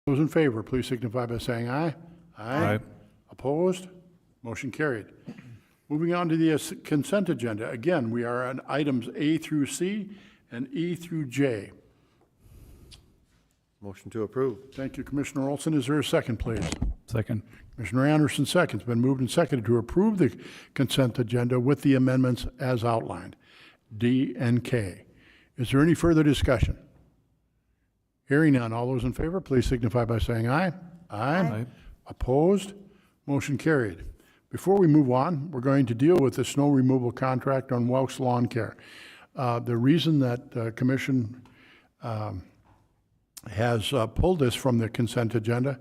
Those in favor, please signify by saying aye. Aye. Opposed? Motion carried. Moving on to the consent agenda. Again, we are on items A through C and E through J. Motion to approve. Thank you, Commissioner Olson. Is there a second, please? Second. Commissioner Anderson seconds. Been moved and seconded to approve the consent agenda with the amendments as outlined, D and K. Is there any further discussion? Hearing none. All those in favor, please signify by saying aye. Aye. Opposed? Motion carried. Before we move on, we're going to deal with the snow removal contract on Welks Lawn Care. The reason that the Commission has pulled this from the consent agenda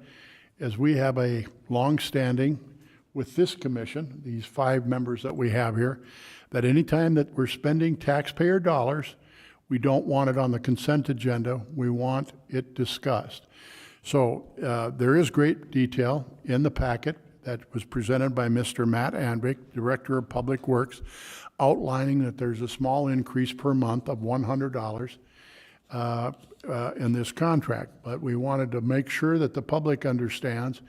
is we have a long-standing with this commission, these 5 members that we have here, that anytime that we're spending taxpayer dollars, we don't want it on the consent agenda. We want it discussed. So there is great detail in the packet that was presented by Mr. Matt Andrick, Director of Public Works, outlining that there's a small increase per month of $100 in this contract. But we wanted to make sure that the public understands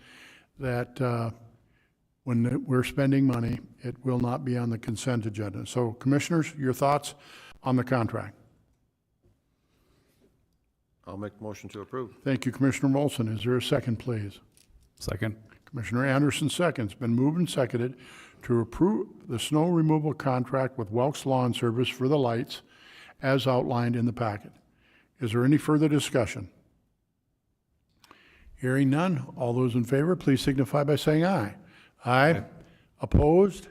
that when we're spending money, it will not be on the consent agenda. So, Commissioners, your thoughts on the contract? I'll make the motion to approve. Thank you, Commissioner Molson. Is there a second, please? Second. Commissioner Anderson seconds. Been moved and seconded to approve the snow removal contract with Welks Lawn Service for the lights as outlined in the packet. Is there any further discussion? Hearing none, all those in favor, please signify by saying aye. Aye. Opposed?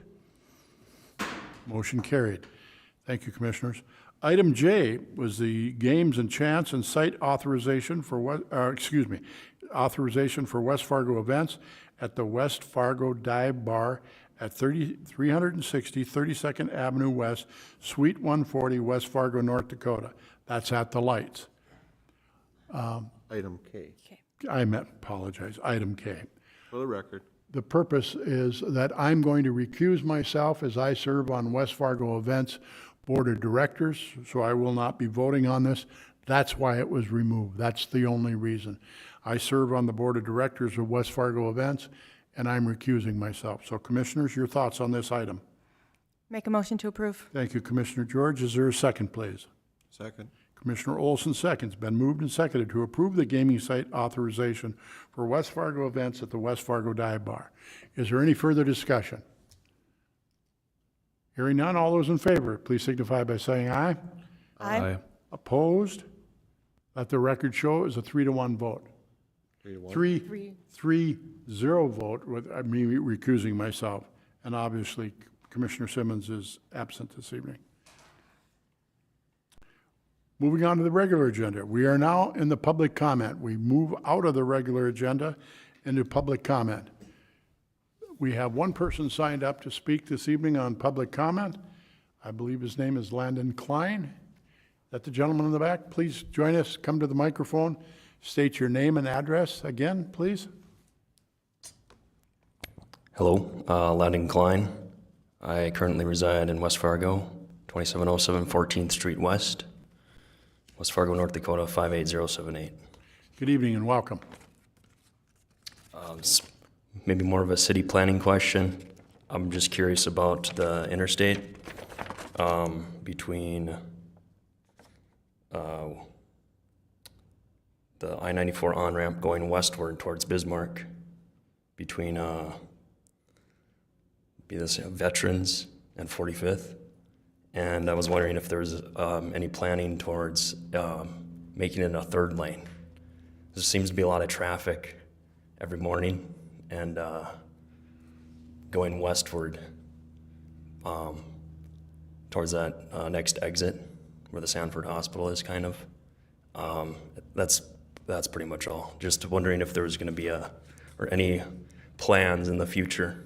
Motion carried. Thank you, Commissioners. Item J was the games and chance and site authorization for authorization for West Fargo events at the West Fargo Dive Bar at 360 32nd Avenue West, Suite 140, West Fargo, North Dakota. That's at the lights. Item K. Apologize, item K. For the record. The purpose is that I'm going to recuse myself as I serve on West Fargo Events Board of Directors, so I will not be voting on this. That's why it was removed. That's the only reason. I serve on the Board of Directors of West Fargo Events, and I'm recusing myself. So, Commissioners, your thoughts on this item? Make a motion to approve. Thank you, Commissioner George. Is there a second, please? Second. Commissioner Olson seconds. Been moved and seconded to approve the gaming site authorization for West Fargo events at the West Fargo Dive Bar. Is there any further discussion? Hearing none, all those in favor, please signify by saying aye. Aye. Opposed? Let the record show is a 3-to-1 vote. 3-1. 3-0 vote with me recusing myself. And obviously, Commissioner Simmons is absent this evening. Moving on to the regular agenda. We are now in the public comment. We move out of the regular agenda into public comment. We have one person signed up to speak this evening on public comment. I believe his name is Landon Klein. Is that the gentleman in the back? Please join us. Come to the microphone. State your name and address again, please. Hello, Landon Klein. I currently reside in West Fargo, 2707 14th Street West, West Fargo, North Dakota, 58078. Good evening and welcome. It's maybe more of a city planning question. I'm just curious about the interstate between the I-94 on-ramp going westward towards Bismarck, between Veterans and 45th. And I was wondering if there's any planning towards making it a 3rd lane. There seems to be a lot of traffic every morning, and going westward towards that next exit where the Sanford Hospital is, kind of. That's pretty much all. Just wondering if there was going to be any plans in the future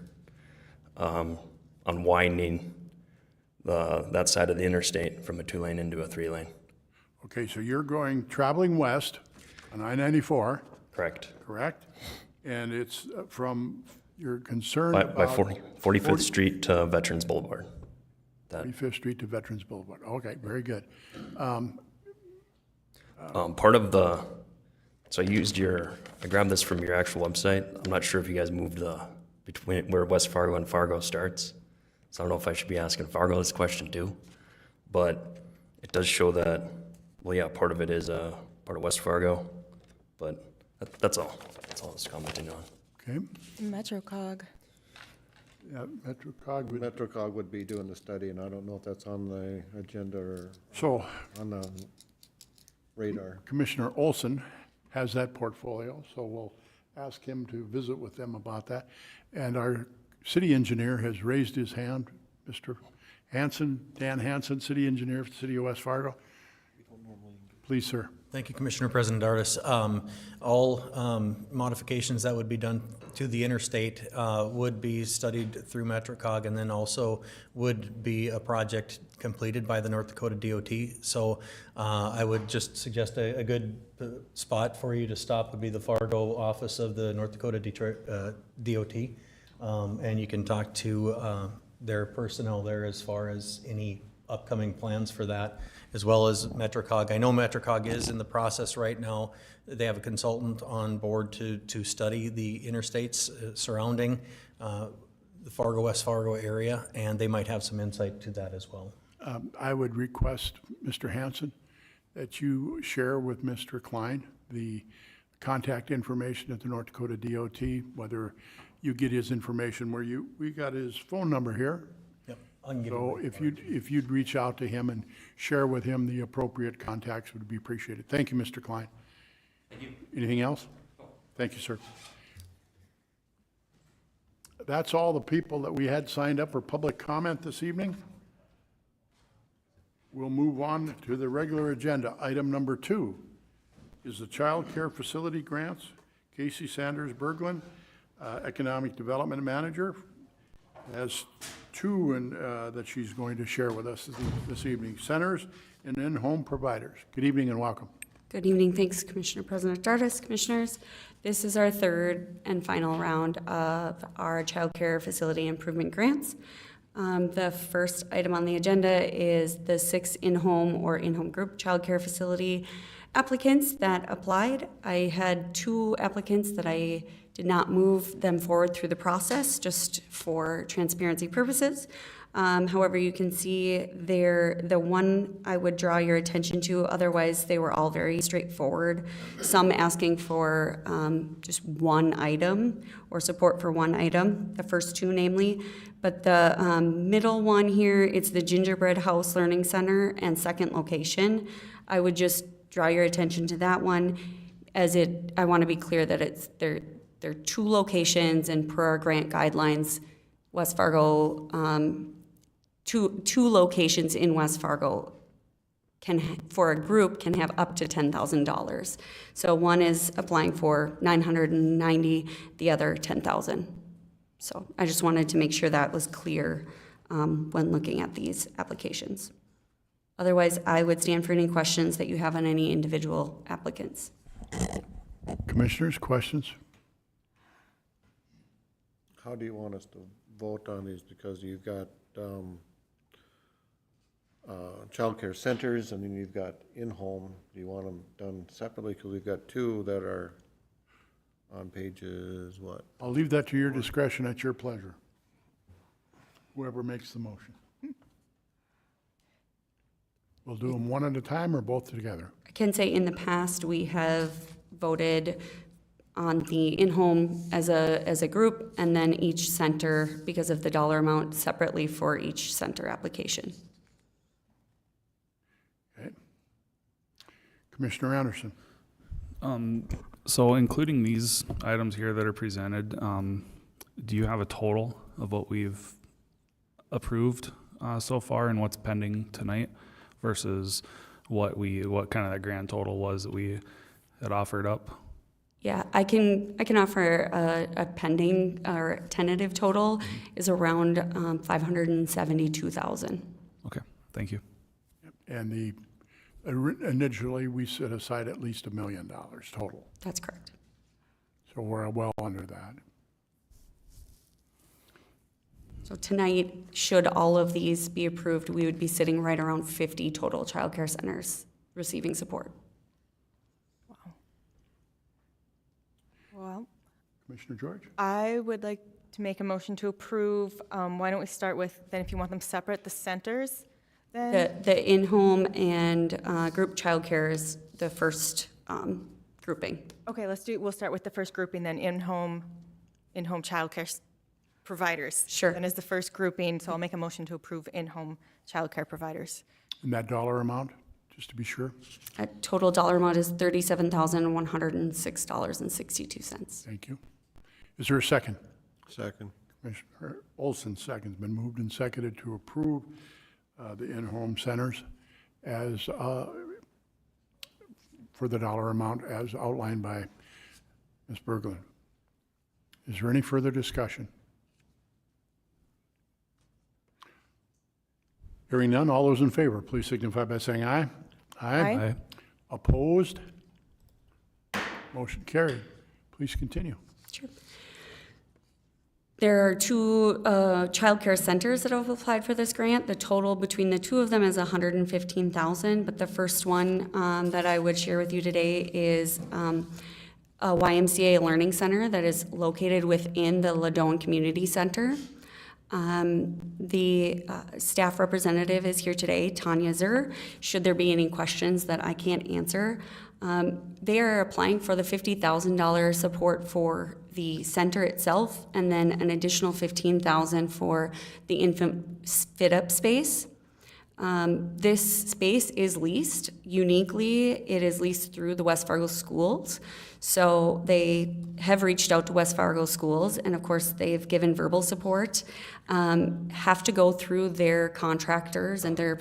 on widening that side of the interstate from a 2-lane into a 3-lane. Okay, so you're traveling west on I-94. Correct. Correct? And it's from your concern By about 45th Street to Veterans Boulevard. 45th Street to Veterans Boulevard. Okay, very good. Part of the So I grabbed this from your actual website. I'm not sure if you guys moved between where West Fargo and Fargo starts. So I don't know if I should be asking Fargo this question too. But it does show that, well, yeah, part of it is part of West Fargo. But that's all. That's all I was commenting on. Okay. MetroCog. Yeah, MetroCog would, MetroCog would be doing the study, and I don't know if that's on the agenda or so on the radar. Commissioner Olson has that portfolio, so we'll ask him to visit with them about that. And our city engineer has raised his hand, Mr. Hanson, Dan Hanson, city engineer for the city of West Fargo. Please, sir. Thank you, Commissioner President Dardis. All modifications that would be done to the interstate would be studied through MetroCog, and then also would be a project completed by the North Dakota DOT. So I would just suggest a good spot for you to stop would be the Fargo office of the North Dakota DOT. And you can talk to their personnel there as far as any upcoming plans for that, as well as MetroCog. I know MetroCog is in the process right now. They have a consultant on board to study the interstates surrounding the Fargo, West Fargo area, and they might have some insight to that as well. I would request, Mr. Hanson, that you share with Mr. Klein the contact information at the North Dakota DOT, whether you get his information we got his phone number here. Yep, I can give So if you'd reach out to him and share with him the appropriate contacts would be appreciated. Thank you, Mr. Klein. Thank you. Anything else? No. Thank you, sir. That's all the people that we had signed up for public comment this evening. We'll move on to the regular agenda. Item number 2 is the child care facility grants. Casey Sanders Berglund, Economic Development Manager, has 2 that she's going to share with us this evening. Centers and in-home providers. Good evening and welcome. Good evening. Thanks, Commissioner President Dardis. Commissioners, this is our 3rd and final round of our child care facility improvement grants. The first item on the agenda is the 6 in-home or in-home group child care facility applicants that applied. I had 2 applicants that I did not move them forward through the process, just for transparency purposes. However, you can see there, the one I would draw your attention to, otherwise they were all very straightforward. Some asking for just one item or support for one item, the first 2 namely. But the middle one here, it's the Gingerbread House Learning Center and second location. I would just draw your attention to that one, as I want to be clear that there are 2 locations, and per our grant guidelines, West Fargo, two locations in West Fargo for a group can have up to $10,000. So one is applying for $990, the other $10,000. So I just wanted to make sure that was clear when looking at these applications. Otherwise, I would stand for any questions that you have on any individual applicants. Commissioners, questions? How do you want us to vote on these? Because you've got childcare centers, and then you've got in-home. Do you want them done separately? Because we've got 2 that are on pages, what? I'll leave that to your discretion at your pleasure. Whoever makes the motion. We'll do them one at a time or both together? I can say in the past, we have voted on the in-home as a group, and then each center, because of the dollar amount, separately for each center application. Okay. Commissioner Anderson. So including these items here that are presented, do you have a total of what we've approved so far and what's pending tonight versus what kind of that grand total was that we had offered up? Yeah, I can offer a pending or tentative total is around $572,000. Okay, thank you. And initially, we set aside at least $1 million total. That's correct. So we're well under that. So tonight, should all of these be approved, we would be sitting right around 50 total childcare centers receiving support. Well, Commissioner George? I would like to make a motion to approve, why don't we start with, then if you want them separate, the centers, then? The in-home and group childcare is the first grouping. Okay, we'll start with the first grouping then, in-home childcare providers. Sure. Then is the first grouping, so I'll make a motion to approve in-home childcare providers. And that dollar amount, just to be sure? Total dollar amount is $37,106.62. Thank you. Is there a second? Second. Commissioner Olson seconds. Been moved and seconded to approve the in-home centers as, for the dollar amount as outlined by Ms. Berglund. Is there any further discussion? Hearing none, all those in favor, please signify by saying aye. Aye. Opposed? Motion carried. Please continue. Sure. There are two childcare centers that have applied for this grant. The total between the two of them is $115,000, but the first one that I would share with you today is a YMCA Learning Center that is located within the Ladone Community Center. The staff representative is here today, Tanya Zur. Should there be any questions that I can't answer, they are applying for the $50,000 support for the center itself, and then an additional $15,000 for the infant fit-up space. This space is leased. Uniquely, it is leased through the West Fargo schools. So they have reached out to West Fargo schools, and of course, they've given verbal support, have to go through their contractors and their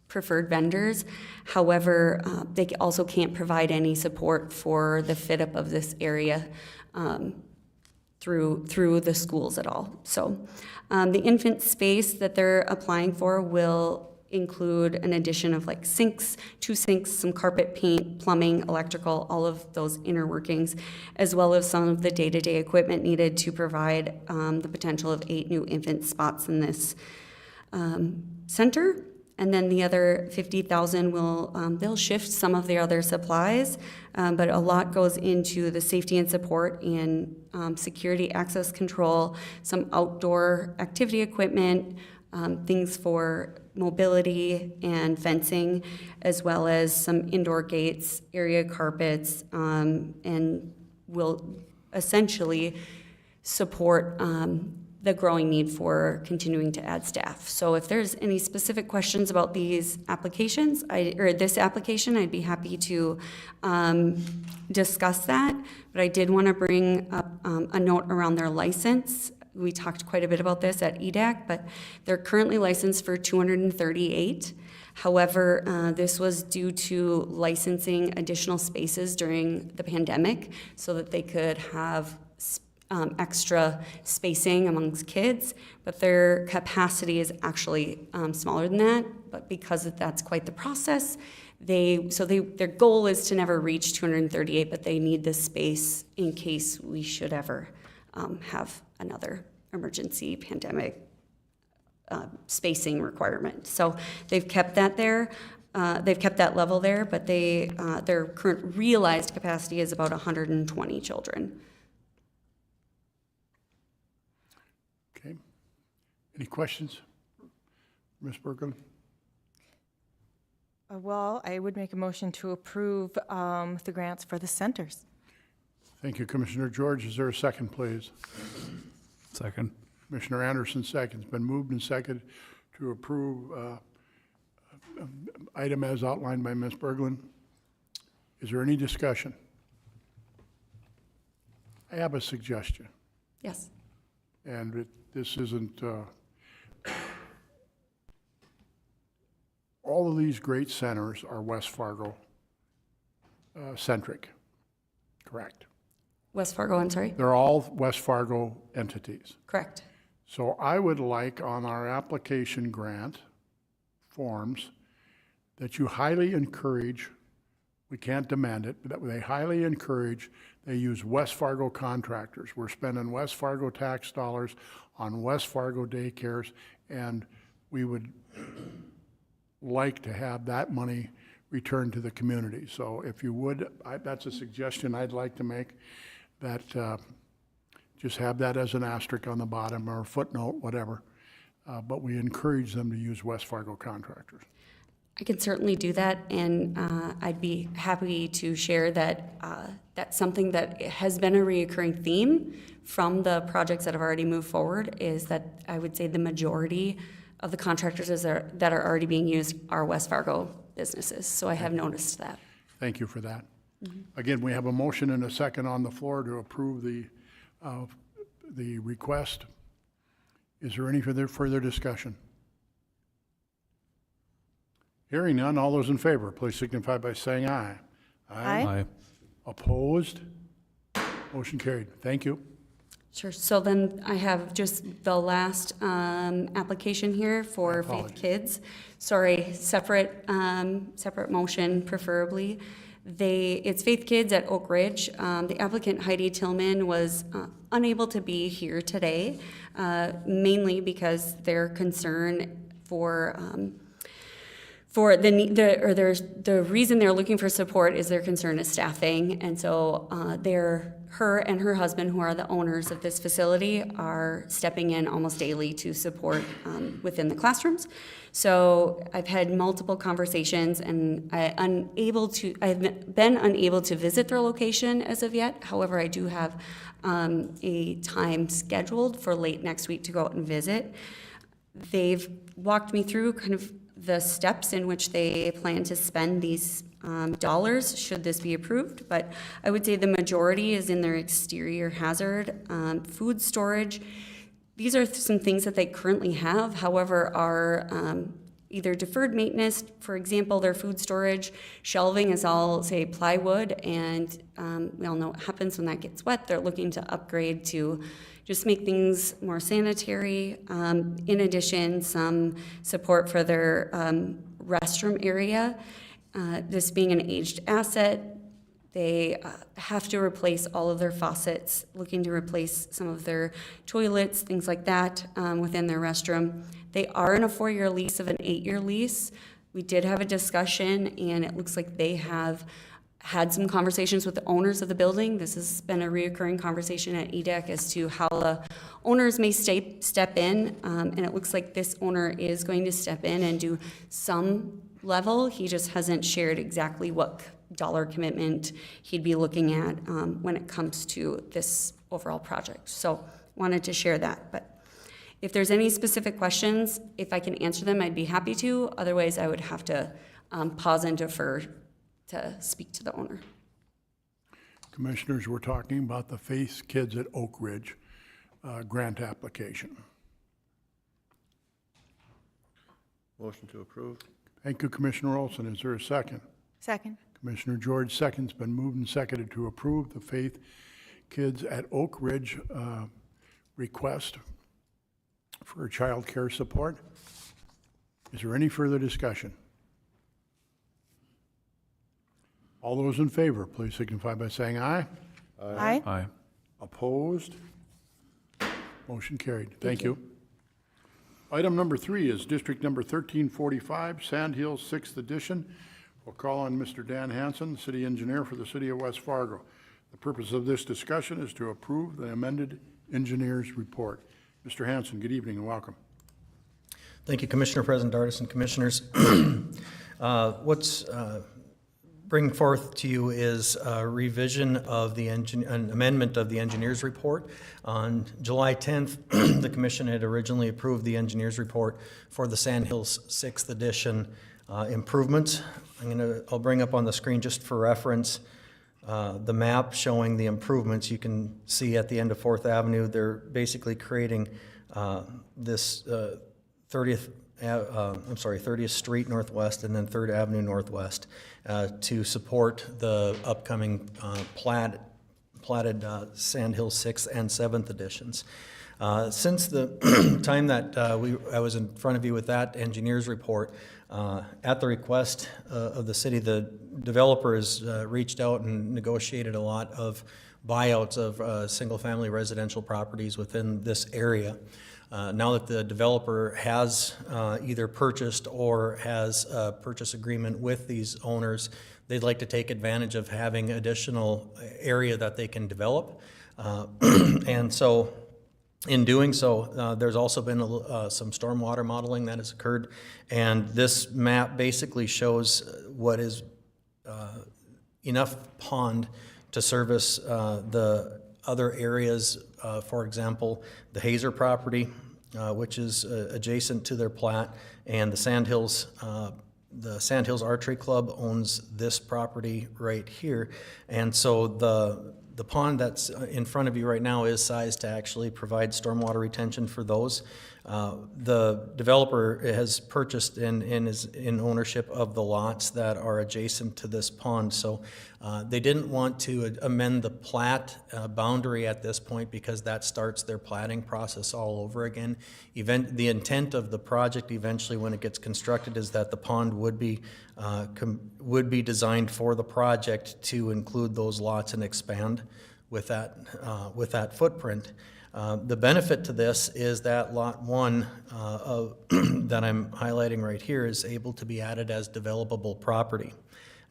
preferred vendors. However, they also can't provide any support for the fit up of this area through the schools at all. So the infant space that they're applying for will include an addition of like sinks, 2 sinks, some carpet paint, plumbing, electrical, all of those inner workings, as well as some of the day-to-day equipment needed to provide the potential of 8 new infant spots in this center. And then the other $50,000 will, they'll shift some of their other supplies, but a lot goes into the safety and support and security access control, some outdoor activity equipment, things for mobility and fencing, as well as some indoor gates, area carpets, and will essentially support the growing need for continuing to add staff. So if there's any specific questions about these applications, this application, I'd be happy to discuss that. But I did want to bring up a note around their license. We talked quite a bit about this at EDAC, but they're currently licensed for 238. However, this was due to licensing additional spaces during the pandemic so that they could have extra spacing amongst kids, but their capacity is actually smaller than that. But because that's quite the process, their goal is to never reach 238, but they need this space in case we should ever have another emergency pandemic spacing requirement. So they've kept that there. They've kept that level there, but their current realized capacity is about 120 children. Okay. Any questions? Ms. Berglund? Well, I would make a motion to approve the grants for the centers. Thank you, Commissioner George. Is there a second, please? Second. Commissioner Anderson seconds. Been moved and seconded to approve item as outlined by Ms. Berglund. Is there any discussion? I have a suggestion, Yes. and this isn't, all of these great centers are West Fargo centric, correct? West Fargo, I'm sorry? They're all West Fargo entities. Correct. So I would like on our application grant forms that you highly encourage, we can't demand it, but that they highly encourage they use West Fargo contractors. We're spending West Fargo tax dollars on West Fargo daycares, and we would like to have that money returned to the community. So if you would, that's a suggestion I'd like to make. that just have that as an asterisk on the bottom or a footnote, whatever. But we encourage them to use West Fargo contractors. I can certainly do that, and I'd be happy to share that that's something that has been a reoccurring theme from the projects that have already moved forward, is that I would say the majority of the contractors that are already being used are West Fargo businesses, so I have noticed that. Thank you for that. Again, we have a motion and a second on the floor to approve the request. Is there any further discussion? Hearing none, all those in favor, please signify by saying aye. Aye. Opposed? Motion carried. Thank you. Sure, so then I have just the last application here for Faith Kids. Sorry, separate motion preferably. It's Faith Kids at Oak Ridge. The applicant Heidi Tillman was unable to be here today, mainly because their concern the reason they're looking for support is their concern is staffing, and so her and her husband, who are the owners of this facility, are stepping in almost daily to support within the classrooms. So I've had multiple conversations, and I've been unable to visit their location as of yet. However, I do have a time scheduled for late next week to go out and visit. They've walked me through kind of the steps in which they plan to spend these dollars should this be approved, but I would say the majority is in their exterior hazard, food storage. These are some things that they currently have, however, are either deferred maintenance. For example, their food storage shelving is all, say, plywood, and we all know what happens when that gets wet. They're looking to upgrade to just make things more sanitary. In addition, some support for their restroom area. This being an aged asset, they have to replace all of their faucets, looking to replace some of their toilets, things like that within their restroom. They are in a 4-year lease of an 8-year lease. We did have a discussion, and it looks like they have had some conversations with the owners of the building. This has been a reoccurring conversation at EDEC as to how the owners may step in, and it looks like this owner is going to step in and do some level. He just hasn't shared exactly what dollar commitment he'd be looking at when it comes to this overall project. So wanted to share that, but if there's any specific questions, if I can answer them, I'd be happy to. Otherwise, I would have to pause and defer to speak to the owner. Commissioners, we're talking about the Faith Kids at Oak Ridge grant application. Motion to approve. Thank you, Commissioner Olson. Is there a second? Second. Commissioner George seconds. Been moved and seconded to approve the Faith Kids at Oak Ridge request for child care support. Is there any further discussion? All those in favor, please signify by saying aye. Aye. Aye. Opposed? Motion carried. Thank you. Item number 3 is District Number 1345, Sand Hills 6th Edition. We'll call on Mr. Dan Hansen, City Engineer for the City of West Fargo. The purpose of this discussion is to approve the amended engineer's report. Mr. Hansen, good evening and welcome. Thank you, Commissioner President Dardis and Commissioners. What's bringing forth to you is a revision of an amendment of the engineer's report. On July 10th, the Commission had originally approved the engineer's report for the Sand Hills 6th Edition improvements. I'll bring up on the screen just for reference the map showing the improvements. You can see at the end of 4th Avenue, they're basically creating this 30th Street Northwest and then 3rd Avenue Northwest to support the upcoming platted Sand Hills 6th and 7th editions. Since the time that I was in front of you with that engineer's report, at the request of the city, the developer has reached out and negotiated a lot of buyouts of single-family residential properties within this area. Now that the developer has either purchased or has a purchase agreement with these owners, they'd like to take advantage of having additional area that they can develop. And so in doing so, there's also been some stormwater modeling that has occurred. And this map basically shows what is enough pond to service the other areas, for example, the Hazer property, which is adjacent to their plat, and the Sandhills Archery Club owns this property right here. And so the pond that's in front of you right now is sized to actually provide stormwater retention for those. The developer has purchased and is in ownership of the lots that are adjacent to this pond. So they didn't want to amend the plat boundary at this point because that starts their platting process all over again. The intent of the project eventually when it gets constructed is that the pond would be designed for the project to include those lots and expand with that footprint. The benefit to this is that Lot 1 that I'm highlighting right here is able to be added as developable property.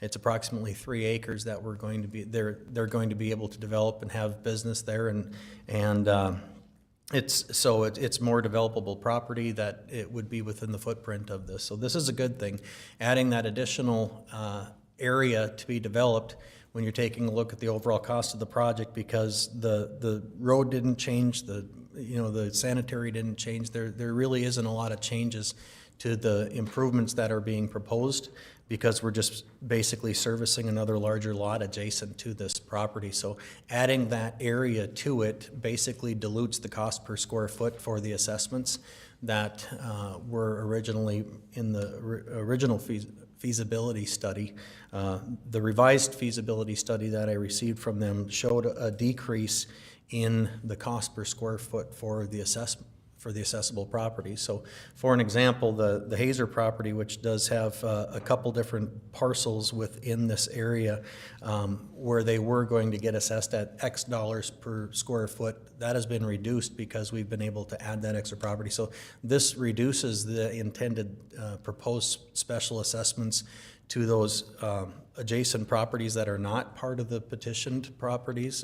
It's approximately 3 acres that they're going to be able to develop and have business there, and it's more developable property that it would be within the footprint of this. So this is a good thing, adding that additional area to be developed when you're taking a look at the overall cost of the project, because the road didn't change, the sanitary didn't change. There really isn't a lot of changes to the improvements that are being proposed, because we're just basically servicing another larger lot adjacent to this property. So adding that area to it basically dilutes the cost per square foot for the assessments that were originally in the original feasibility study. The revised feasibility study that I received from them showed a decrease in the cost per square foot for the assessable property. So for an example, the Hazer property, which does have a couple different parcels within this area where they were going to get assessed at X dollars per square foot, that has been reduced because we've been able to add that extra property. So this reduces the intended proposed special assessments to those adjacent properties that are not part of the petitioned properties,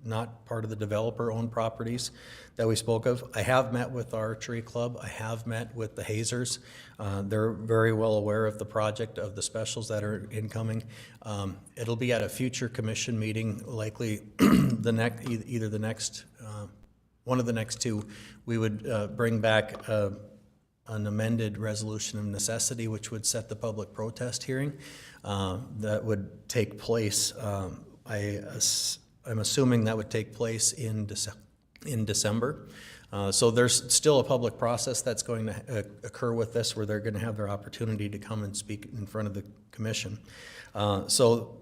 not part of the developer-owned properties that we spoke of. I have met with our Archery Club. I have met with the Hazers. They're very well aware of the project, of the specials that are incoming. It'll be at a future commission meeting, likely either the next, one of the next two. We would bring back an amended resolution of necessity, which would set the public protest hearing that would take place. I'm assuming that would take place in December. So there's still a public process that's going to occur with this, where they're going to have their opportunity to come and speak in front of the commission. So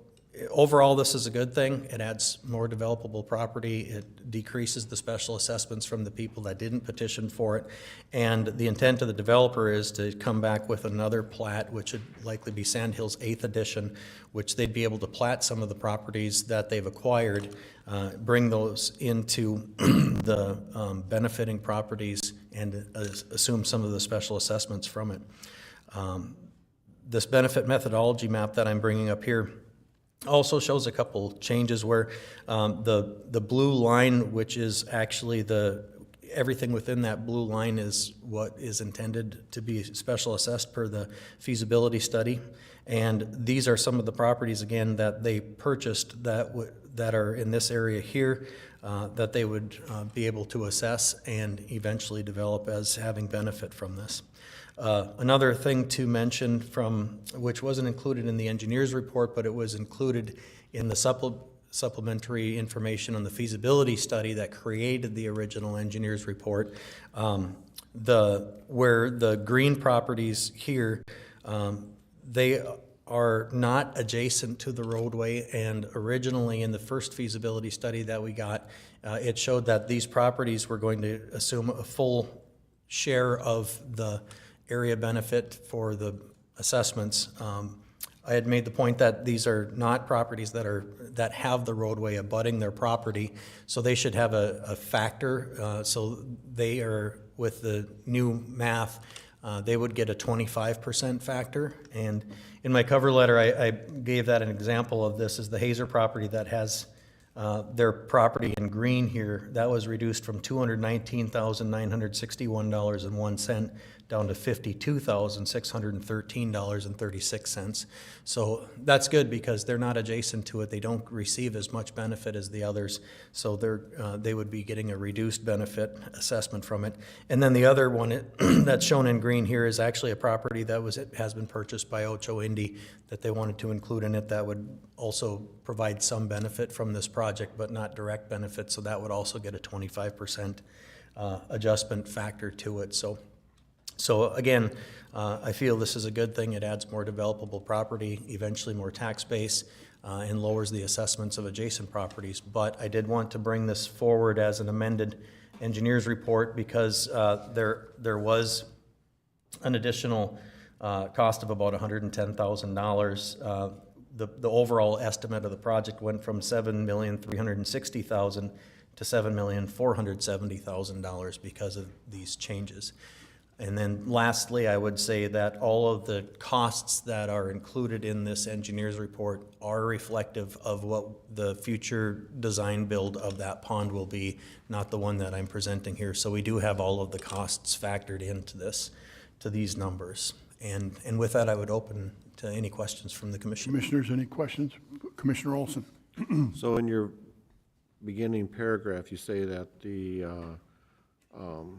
overall, this is a good thing. It adds more developable property. It decreases the special assessments from the people that didn't petition for it. And the intent of the developer is to come back with another plat, which would likely be Sandhills 8th edition, which they'd be able to plat some of the properties that they've acquired, bring those into the benefiting properties, and assume some of the special assessments from it. This benefit methodology map that I'm bringing up here also shows a couple changes where the blue line, which is actually everything within that blue line is what is intended to be special assessed per the feasibility study. And these are some of the properties, again, that they purchased that are in this area here that they would be able to assess and eventually develop as having benefit from this. Another thing to mention, which wasn't included in the engineer's report, but it was included in the supplementary information on the feasibility study that created the original engineer's report, where the green properties here, they are not adjacent to the roadway, and originally in the first feasibility study that we got, it showed that these properties were going to assume a full share of the area benefit for the assessments. I had made the point that these are not properties that have the roadway abutting their property, so they should have a factor. So they are with the new math, they would get a 25% factor. And in my cover letter, I gave that an example of this is the Hazer property that has their property in green here. That was reduced from $219,961.01 down to $52,613.36. So that's good because they're not adjacent to it. They don't receive as much benefit as the others. So they would be getting a reduced benefit assessment from it. And then the other one that's shown in green here is actually a property that has been purchased by Ocho Indy that they wanted to include in it that would also provide some benefit from this project, but not direct benefit. So that would also get a 25% adjustment factor to it. So again, I feel this is a good thing. It adds more developable property, eventually more tax base, and lowers the assessments of adjacent properties. But I did want to bring this forward as an amended engineer's report because there was an additional cost of about $110,000. The overall estimate of the project went from $7,360,000 to $7,470,000 because of these changes. And then lastly, I would say that all of the costs that are included in this engineer's report are reflective of what the future design build of that pond will be, not the one that I'm presenting here. So we do have all of the costs factored into this, to these numbers. And with that, I would open to any questions from the commission. Commissioners, any questions? Commissioner Olson? So in your beginning paragraph, you say that the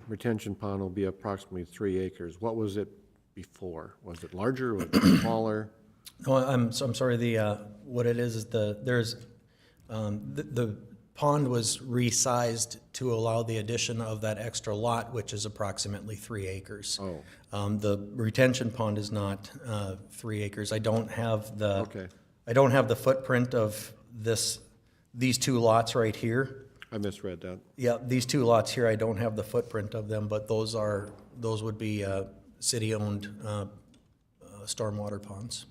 retention pond will be approximately 3 acres. What was it before? Was it larger? Was it smaller? No, I'm sorry. What it is there's the pond was resized to allow the addition of that extra lot, which is approximately 3 acres. Oh. The retention pond is not 3 acres. I don't have the Okay. I don't have the footprint of these two lots right here. I misread that. Yeah, these two lots here, I don't have the footprint of them, but those would be city-owned stormwater ponds.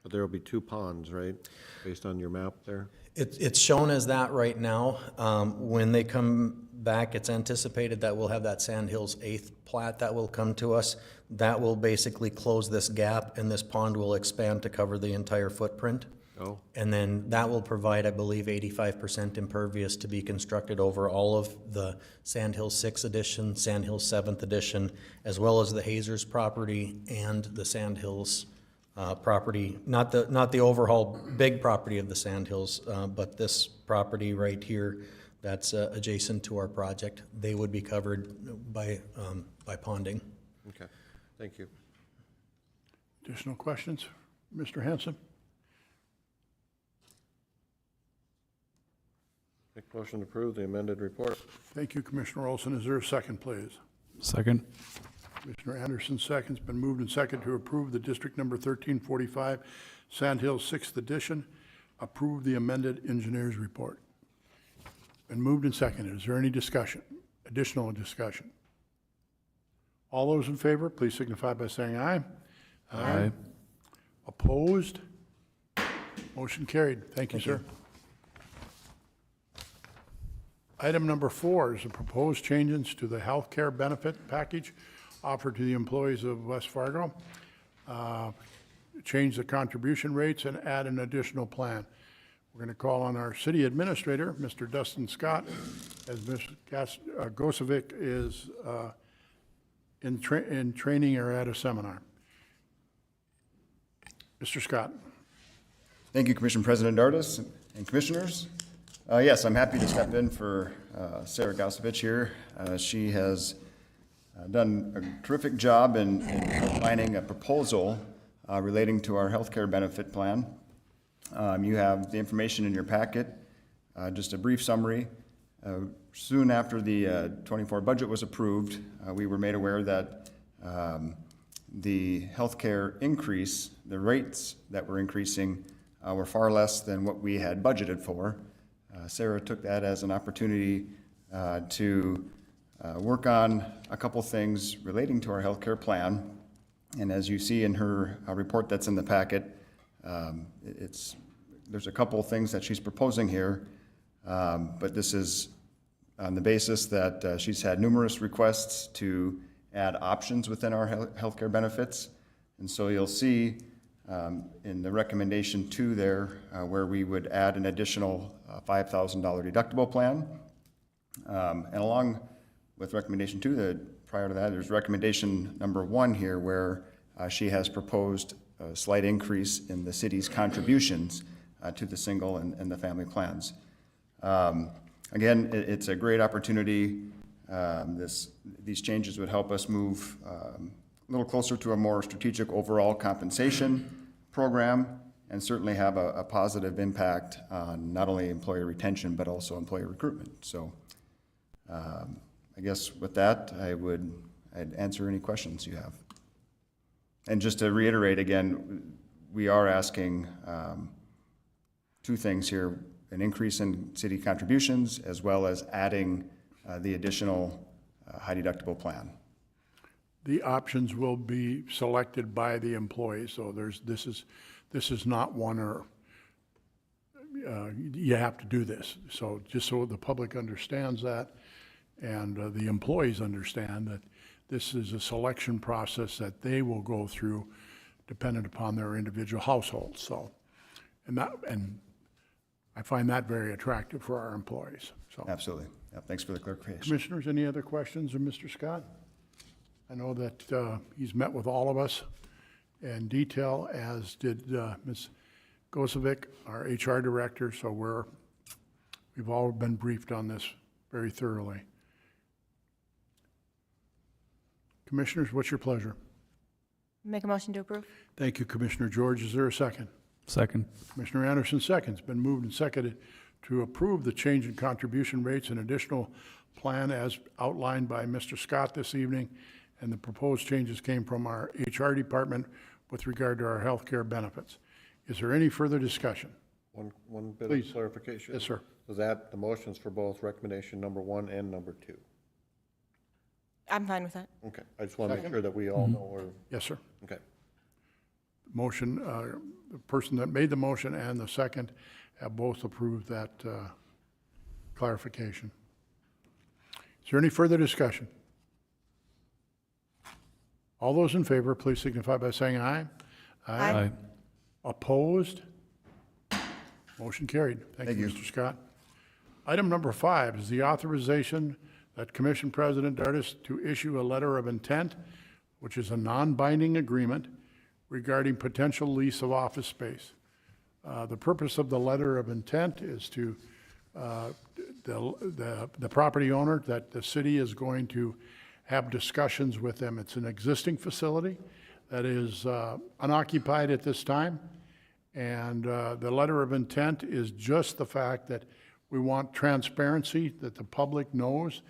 But there will be 2 ponds, right, based on your map there? It's shown as that right now. When they come back, it's anticipated that we'll have that Sand Hills 8th plat that will come to us. That will basically close this gap, and this pond will expand to cover the entire footprint. Oh, And then that will provide, I believe, 85% impervious to be constructed over all of the Sand Hills 6th edition, Sand Hills 7th edition, as well as the Hazers property and the Sand Hills property, not the overall big property of the Sand Hills, but this property right here that's adjacent to our project. They would be covered by ponding. okay. Thank you. Additional questions? Mr. Hanson? Make motion to approve the amended report. Thank you, Commissioner Olson. Is there a second, please? Second. Commissioner Anderson seconds. Been moved and seconded to approve the District Number 1345 Sand Hills 6th Edition. Approve the amended engineer's report. Been moved and seconded. Is there any discussion? Additional discussion? All those in favor, please signify by saying aye. Aye. Opposed? Motion carried. Thank you, sir. Item number 4 is the proposed changes to the health care benefit package offered to the employees of West Fargo. Change the contribution rates and add an additional plan. We're going to call on our city administrator, Mr. Dustin Scott, as Ms. Gosevic is in training or at a seminar. Mr. Scott. Thank you, Commission President Dardis and Commissioners. Yes, I'm happy to step in for Sarah Gosevic here. She has done a terrific job in outlining a proposal relating to our healthcare benefit plan. You have the information in your packet. Just a brief summary. Soon after the 24 budget was approved, we were made aware that the healthcare increase, the rates that were increasing, were far less than what we had budgeted for. Sarah took that as an opportunity to work on a couple things relating to our healthcare plan. And as you see in her report that's in the packet, there's a couple things that she's proposing here, but this is on the basis that she's had numerous requests to add options within our healthcare benefits. And so you'll see in the recommendation 2 there, where we would add an additional $5,000 deductible plan. And along with recommendation 2, prior to that, there's recommendation number 1 here, where she has proposed a slight increase in the city's contributions to the single and the family plans. Again, it's a great opportunity. These changes would help us move a little closer to a more strategic overall compensation program, and certainly have a positive impact on not only employee retention, but also employee recruitment. So I guess with that, I'd answer any questions you have. And just to reiterate again, we are asking 2 things here: an increase in city contributions, as well as adding the additional high deductible plan. The options will be selected by the employee, so this is not one or you have to do this. So just so the public understands that, and the employees understand that this is a selection process that they will go through dependent upon their individual households. So, and I find that very attractive for our employees. So, Absolutely. Yeah, thanks for the clarification. Commissioners, any other questions of Mr. Scott? I know that he's met with all of us in detail, as did Ms. Gosevic, our HR director, so we've all been briefed on this very thoroughly. Commissioners, what's your pleasure? Make a motion to approve? Thank you, Commissioner George. Is there a second? Second. Commissioner Anderson seconds. Been moved and seconded to approve the change in contribution rates and additional plan as outlined by Mr. Scott this evening. And the proposed changes came from our HR department with regard to our health care benefits. Is there any further discussion? One bit Please. of clarification. Yes, sir. Was that the motions for both recommendation number 1 and number 2? I'm fine with that. Okay, I just want to make sure that we all know where, Yes, sir. okay. Motion, the person that made the motion and the second have both approved that clarification. Is there any further discussion? All those in favor, please signify by saying aye. Aye. Opposed? Motion carried. Thank you, Mr. Scott. Item number 5 is the authorization that Commission President Dardis to issue a letter of intent, which is a non-binding agreement regarding potential lease of office space. The purpose of the letter of intent is to the property owner that the city is going to have discussions with them. It's an existing facility that is unoccupied at this time, and the letter of intent is just the fact that we want transparency, that the public knows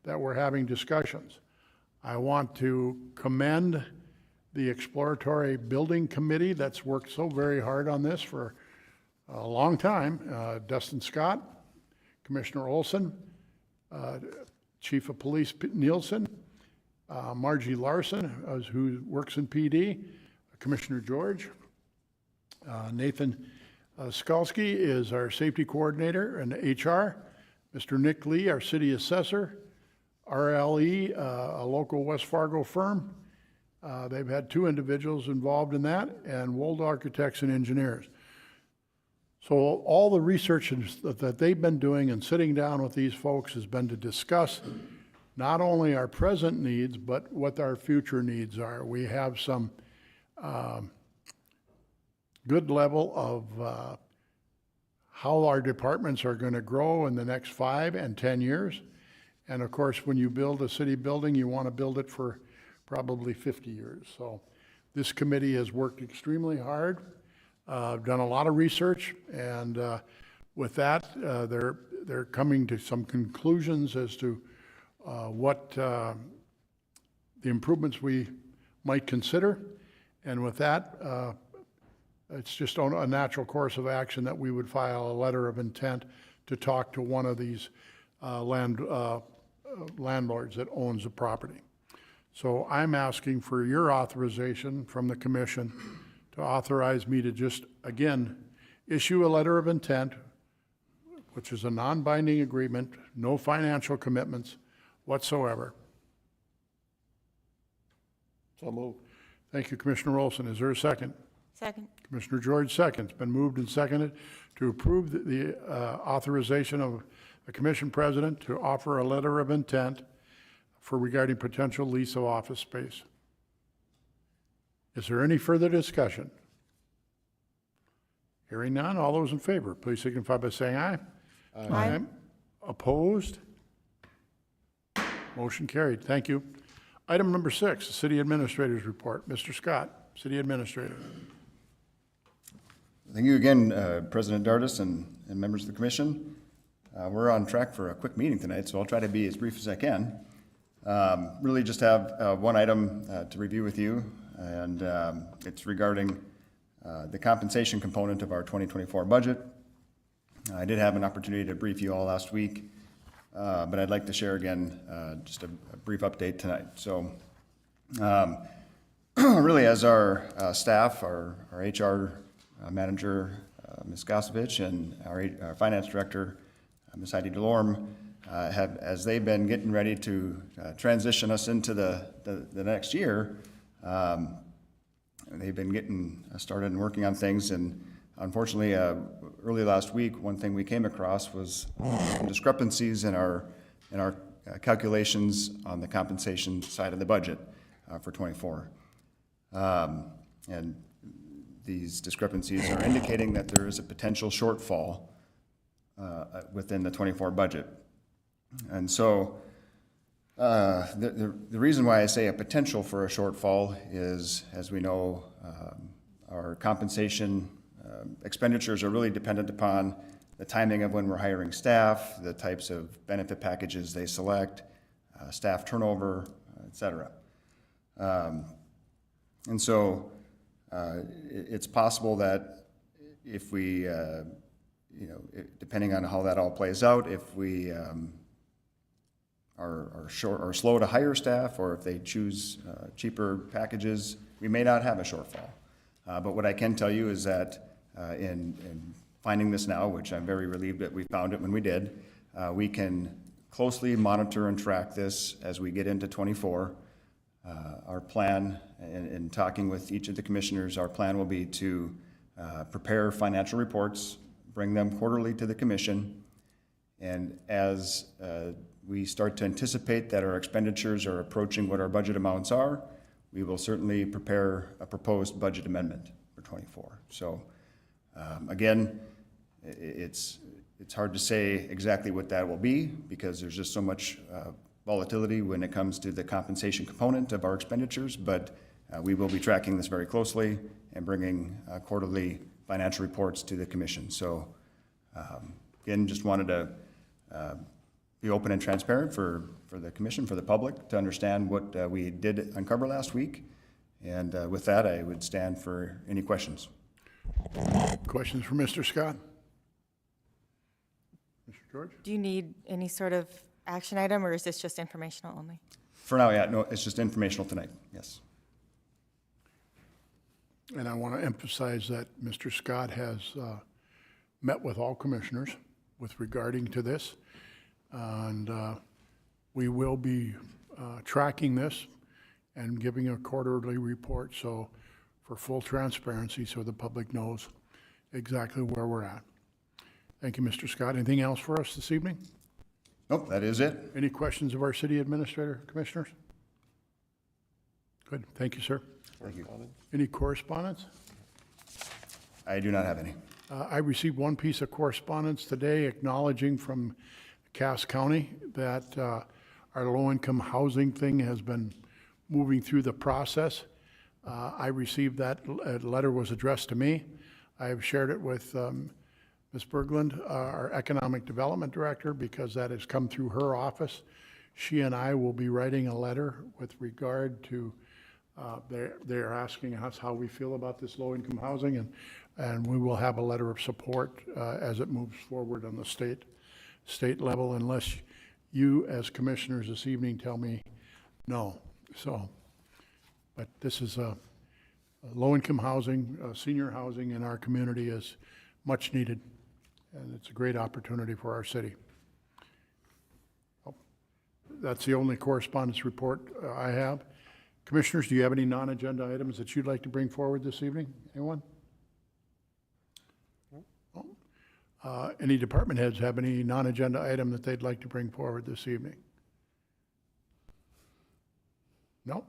that we're having discussions. I want to commend the Exploratory Building Committee that's worked so very hard on this for a long time. Dustin Scott, Commissioner Olson, Chief of Police Nielsen, Margie Larson, who works in PD, Commissioner George, Nathan Skalski is our safety coordinator and HR, Mr. Nick Lee, our city assessor, RLE, a local West Fargo firm. They've had 2 individuals involved in that, and Wold Architects and Engineers. So all the research that they've been doing and sitting down with these folks has been to discuss not only our present needs, but what our future needs are. We have some good level of how our departments are going to grow in the next 5 and 10 years. And of course, when you build a city building, you want to build it for probably 50 years. So this committee has worked extremely hard, done a lot of research, and with that, they're coming to some conclusions as to what the improvements we might consider. And with that, it's just a natural course of action that we would file a letter of intent to talk to one of these landlords that owns the property. So I'm asking for your authorization from the commission to authorize me to just, again, issue a letter of intent which is a non-binding agreement, no financial commitments whatsoever. So moved. Thank you, Commissioner Olson. Is there a second? Second. Commissioner George seconds. Been moved and seconded to approve the authorization of the commission president to offer a letter of intent for regarding potential lease of office space. Is there any further discussion? Hearing none, all those in favor, please signify by saying aye. Aye. Opposed? Motion carried. Thank you. Item number 6, the city administrator's report. Mr. Scott, city administrator. Thank you again, President Dardis and members of the commission. We're on track for a quick meeting tonight, so I'll try to be as brief as I can. Really just have one item to review with you, and it's regarding the compensation component of our 2024 budget. I did have an opportunity to brief you all last week, but I'd like to share again just a brief update tonight. So really, as our staff, our HR manager, Ms. Gosevich, and our finance director, Ms. Heidi Delorme, as they've been getting ready to transition us into the next year, they've been getting started and working on things. And unfortunately, early last week, one thing we came across was some discrepancies in our calculations on the compensation side of the budget for '24. And these discrepancies are indicating that there is a potential shortfall within the '24 budget. And so the reason why I say a potential for a shortfall is, as we know, our compensation expenditures are really dependent upon the timing of when we're hiring staff, the types of benefit packages they select, staff turnover, et cetera. And so it's possible that if we, depending on how that all plays out, if we are short or slow to hire staff, or if they choose cheaper packages, we may not have a shortfall. But what I can tell you is that in finding this now, which I'm very relieved that we found it when we did, we can closely monitor and track this as we get into '24. Our plan, in talking with each of the commissioners, our plan will be to prepare financial reports, bring them quarterly to the commission, and as we start to anticipate that our expenditures are approaching what our budget amounts are, we will certainly prepare a proposed budget amendment for '24. So again, it's hard to say exactly what that will be, because there's just so much volatility when it comes to the compensation component of our expenditures, but we will be tracking this very closely and bringing quarterly financial reports to the commission. So again, just wanted to be open and transparent for the commission, for the public, to understand what we did uncover last week. And with that, I would stand for any questions. Questions for Mr. Scott? Mr. George? Do you need any sort of action item, or is this just informational only? For now, yeah, no, it's just informational tonight, yes. And I want to emphasize that Mr. Scott has met with all commissioners with regarding to this. And we will be tracking this and giving a quarterly report, so for full transparency, so the public knows exactly where we're at. Thank you, Mr. Scott. Anything else for us this evening? Nope, that is it. Any questions of our city administrator, commissioners? Good, thank you, sir. Thank you. Any correspondence? I do not have any. I received one piece of correspondence today acknowledging from Cass County that our low-income housing thing has been moving through the process. I received that, letter was addressed to me. I have shared it with Ms. Berglund, our Economic Development Director, because that has come through her office. She and I will be writing a letter with regard to, they're asking us how we feel about this low-income housing, and we will have a letter of support as it moves forward on the state level, unless you as commissioners this evening tell me no. So, but this is a low-income housing, senior housing in our community is much needed. and it's a great opportunity for our city. That's the only correspondence report I have. Commissioners, do you have any non-agenda items that you'd like to bring forward this evening? Anyone? No? Any department heads have any non-agenda item that they'd like to bring forward this evening? No?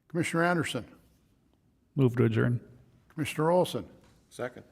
Commissioner Anderson? Move to adjourn. Commissioner Olson? Second.